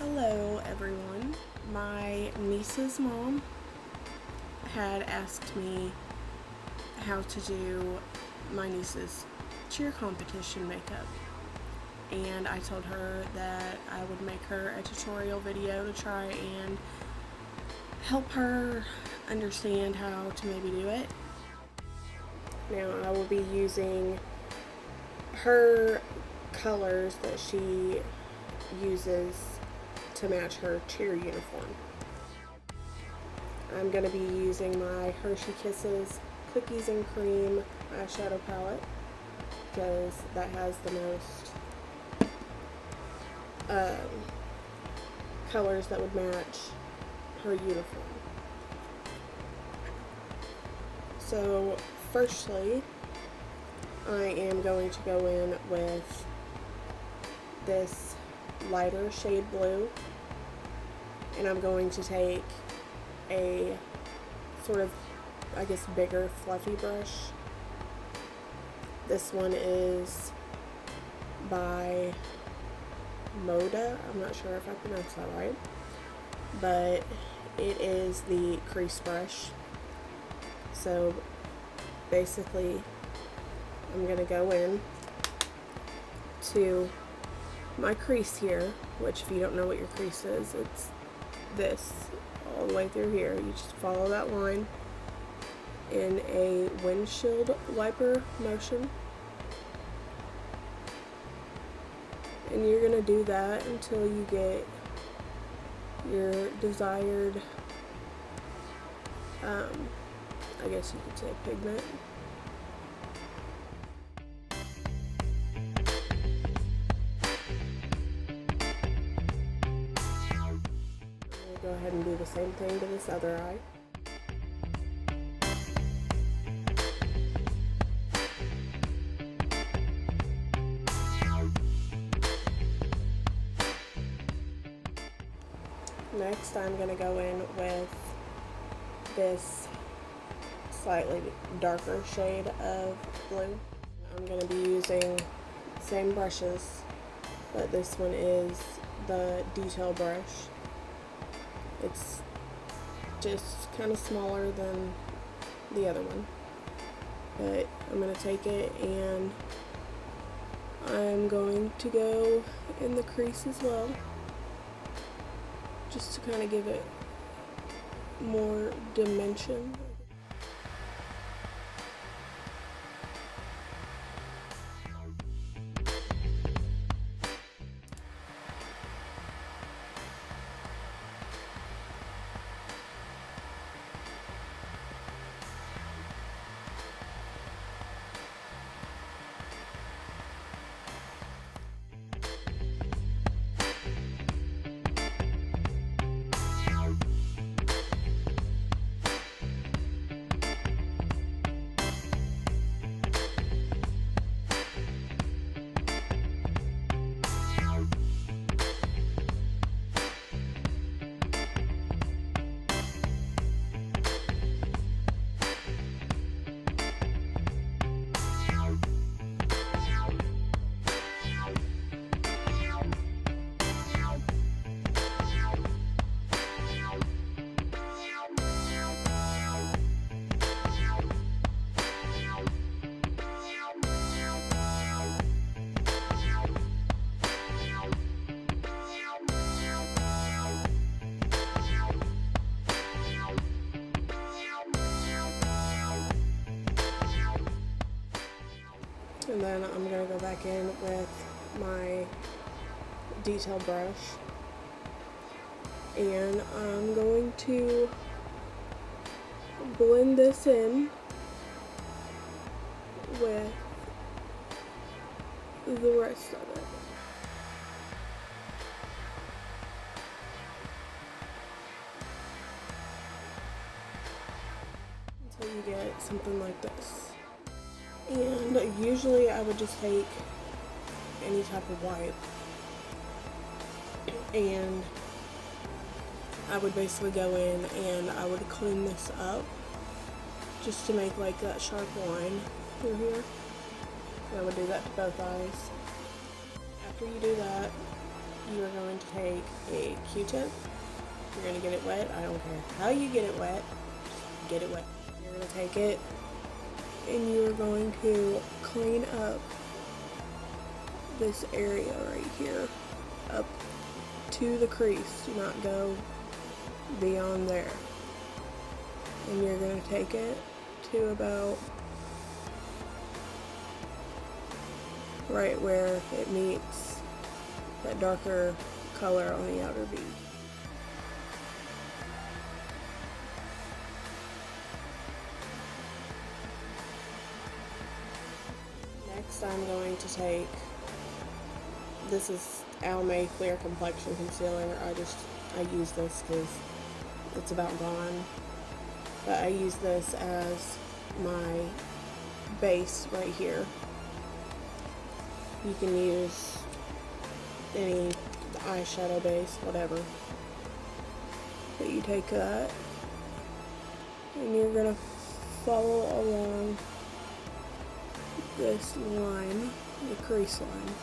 Hello everyone. My niece's mom had asked me how to do my niece's cheer competition makeup, and I told her that I would make her a tutorial video to try and help her understand how to maybe do it. Now I will be using her colors that she uses to match her cheer uniform. I'm going to be using my Hershey Kisses Cookies and Cream eyeshadow palette because that has the most colors that would match her uniform. So firstly, I am going to go in with this lighter shade blue, and I'm going to take a sort of, I guess, bigger fluffy brush. This one is by Moda. I'm not sure if I pronounced that right, but it is the crease brush. So basically I'm going to go in to my crease here, which if you don't know what your crease is, it's this all the way through here. You just follow that line in a windshield wiper motion, and you're gonna do that until you get your desired I guess you could say pigment. Go ahead and do the same thing to this other eye. Next, I'm going to go in with this slightly darker shade of blue. I'm going to be using the same brushes, but this one is the detail brush. It's just kind of smaller than the other one, but I'm going to take it and I'm going to go in the crease as well, just to kind of give it more dimension. And then I'm going to go back in with my detail brush, and I'm going to blend this in with the rest of it. Until you get something like this. And usually I would just take any type of wipe and I would basically go in and I would clean this up just to make like that sharp line through here. And I would do that to both eyes. After you do that, you are going to take a Q-tip. You're going to get it wet. I don't care how you get it wet. Get it wet. You're going to take it and you are going to clean up this area right here up to the crease. Do not go beyond there. And you're going to take it to about right where it meets that darker color on the outer bead. Next, I'm going to take, this is Almay Clear Complexion Concealer. I use this because it's about gone. But I use this as my base right here. You can use any eyeshadow base, whatever. But you take that and you're gonna follow along this line, the crease line.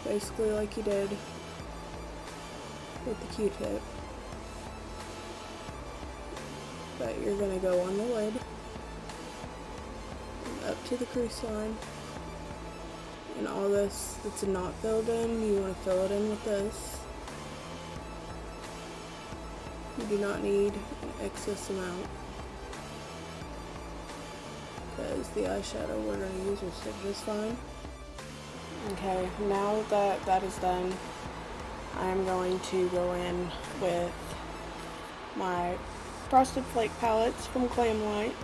Basically like you did with the Q-tip. But you're going to go on the lid and up to the crease line, and all this that's not filled in, you want to fill it in with this. You do not need an excess amount because the eyeshadow we're going to use will stick just fine. Okay, now that that is done, I'm going to go in with my Frosted Flake palettes from Glamlight,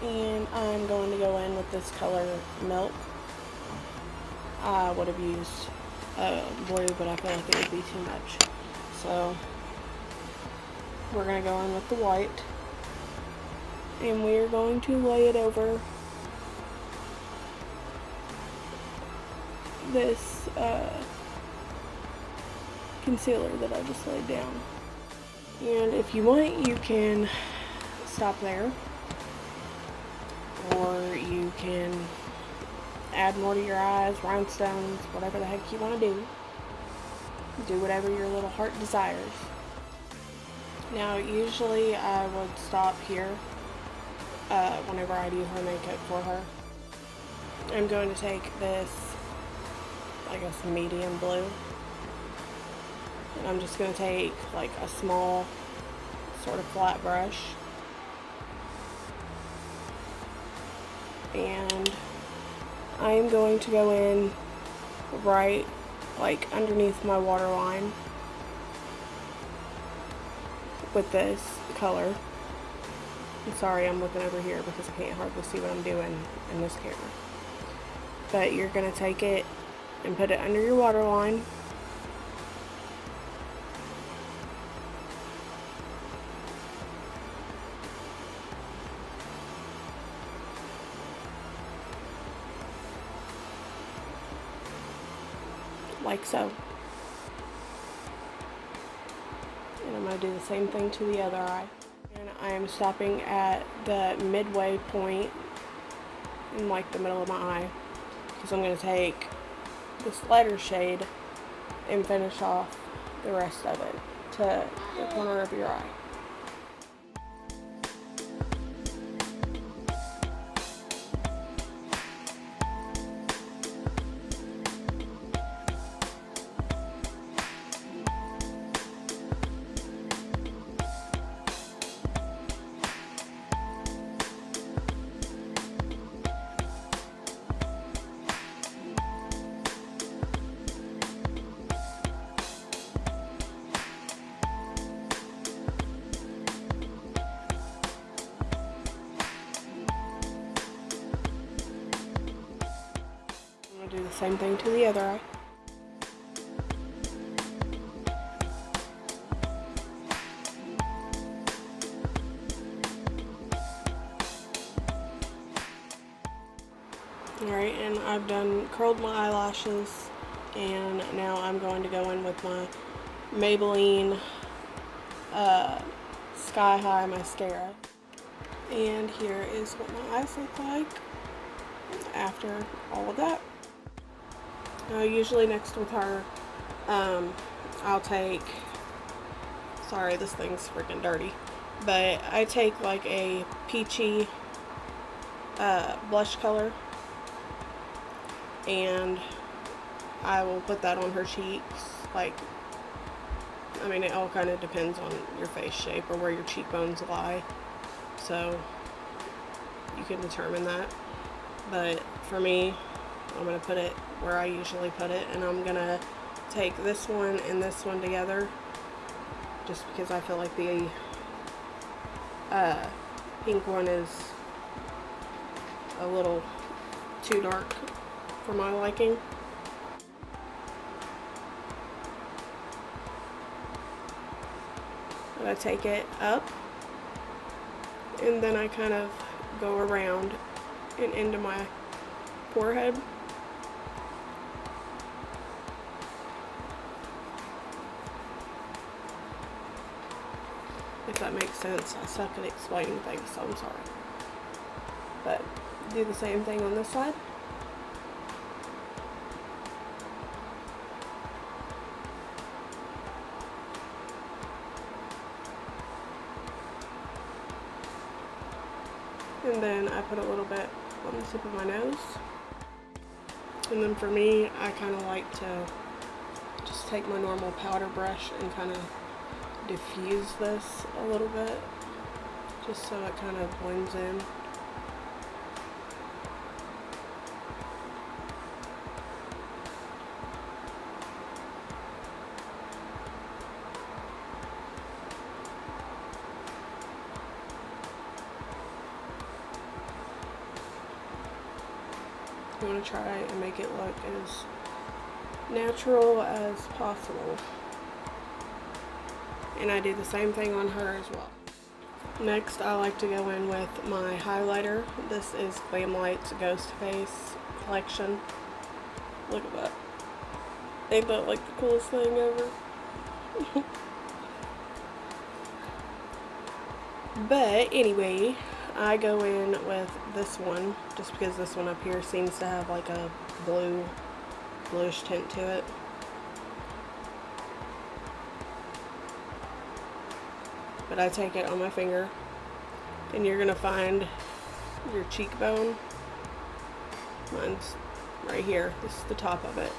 and I'm going to go in with this color Milk. I would have used blue, but I feel like it would be too much, so we're going to go in with the white, and we are going to lay it over this concealer that I just laid down. And if you want, you can stop there, or you can add more to your eyes, rhinestones, whatever the heck you want to do. Do whatever your little heart desires. Now, usually I would stop here whenever I do her makeup for her. I'm going to take this, I guess, medium blue. And I'm just going to take like a small sort of flat brush and I'm going to go in right like underneath my waterline with this color. I'm sorry, I'm looking over here because I can't hardly see what I'm doing in this camera. But you're going to take it and put it under your waterline. Like so. And I'm going to do the same thing to the other eye. And I am stopping at the midway point in like the middle of my eye, because I'm going to take this lighter shade and finish off the rest of it to the corner of your eye. Do the same thing to the other eye. Alright, and I've curled my eyelashes, and now I'm going to go in with my Maybelline Sky High mascara. And here is what my eyes look like. after all of that, usually next with her, I'll take, sorry, this thing's freaking dirty, but I take like a peachy blush color, and I will put that on her cheeks. Like, I mean, it all kind of depends on your face shape or where your cheekbones lie, so you can determine that. But for me, I'm going to put it where I usually put it, and I'm going to take this one and this one together, just because I feel like the pink one is a little too dark for my liking. I take it up, and then I kind of go around and into my forehead. If that makes sense. I suck at explaining things, so I'm sorry. But do the same thing on this side. And then I put a little bit on the tip of my nose. And then for me, I kind of like to just take my normal powder brush and kind of diffuse this a little bit, just so it kind of blends in. You want to try and make it look as natural as possible. And I do the same thing on her as well. Next, I like to go in with my highlighter. This is Glamlight's Ghost Face collection. Look at that. Ain't that like the coolest thing ever? But anyway, I go in with this one just because this one up here seems to have like a bluish tint to it. But I take it on my finger, and you're gonna find your cheekbone. Mine's right here. This is the top of it.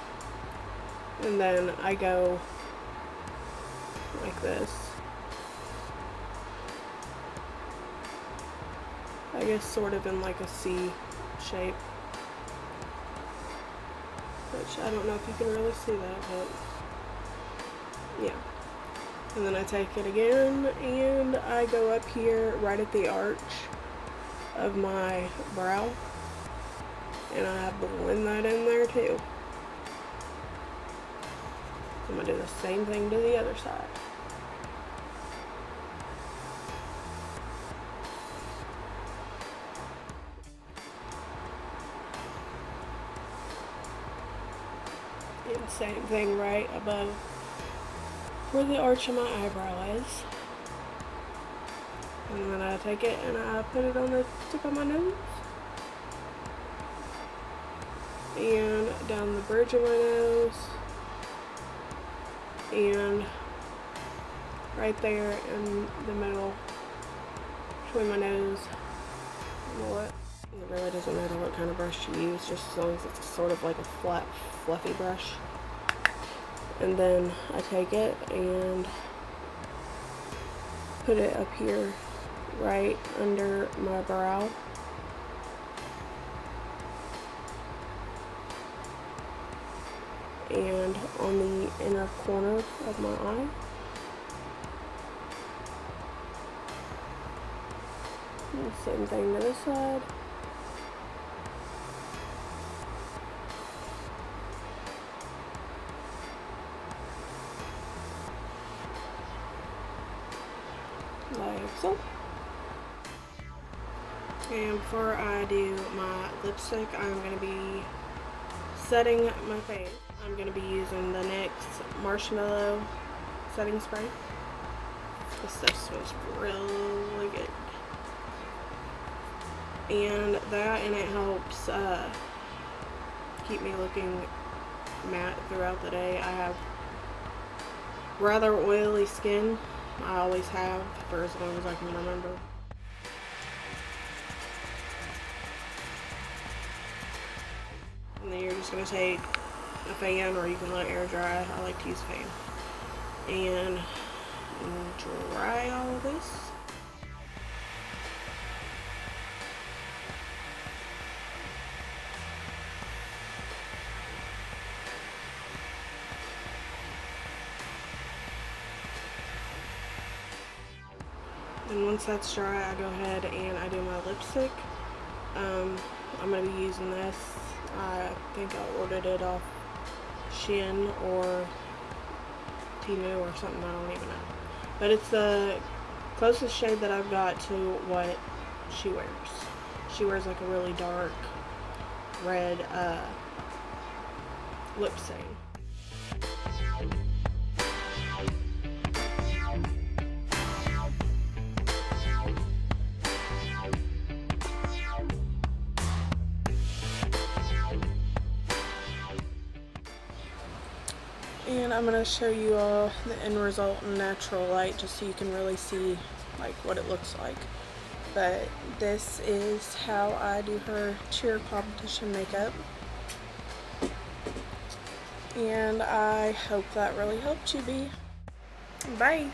And then I go like this. I guess sort of in like a C shape. Which I don't know if you can really see that, but yeah. And then I take it again, and I go up here right at the arch of my brow, and I blend that in there too. I'm going to do the same thing to the other side. And same thing right above where the arch of my eyebrow is. And then I take it and I put it on the tip of my nose. And down the bridge of my nose. And right there in the middle between my nose and the lip. It really doesn't matter what kind of brush you use, just as long as it's sort of like a flat, fluffy brush. And then I take it and put it up here right under my brow. And on the inner corner of my eye. And same thing to this side. Like so. And before I do my lipstick, I'm going to be setting my face. I'm going to be using the NYX Marshmallow setting spray. This stuff smells really good. and it helps keep me looking matte throughout the day. I have rather oily skin. I always have for as long as I can remember. And then you're just going to take a fan, or you can let it air dry. I like to use a fan. And dry all of this. And once that's dry, I go ahead and I do my lipstick. I'm going to be using this. I think I ordered it off Shein or Temu or something, I don't even know. But it's the closest shade that I've got to what she wears. She wears like a really dark red lip stain. And I'm going to show you all the end result in natural light just so you can really see like what it looks like. But this is how I do her cheer competition makeup. And I hope that really helped you, Bee. Bye!